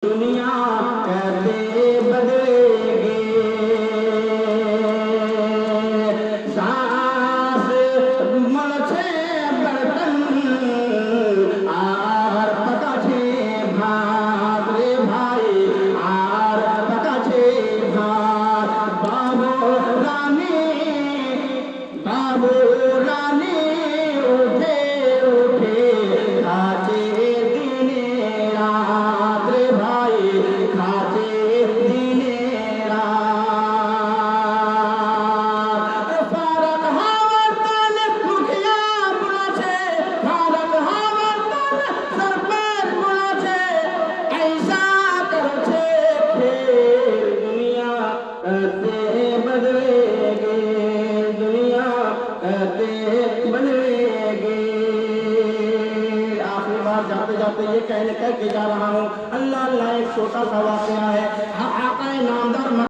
दुनिया कहते बदलेगी सांस मलछे बर्तन আর পাকাছে ভাত রে ভাই আর পাকাছে ভাত বাবু রানী উঠে উঠে খাচ্ছে দিনে রাত রে ভাই খাচ্ছে দিনে রাত ফারাক হওয়ার তন মুখিয়া বুড়াছে ফারাক হওয়ার তন সরপের বুড়াছে ऐसा করছে খেল দুনিয়া कहते बदलेगी दुनिया कहते बदलेगी आखिरी बार जाते जाते ये कह के जा रहा हूँ अल्लाह अल्लाह एक छोटा सा वाक़या है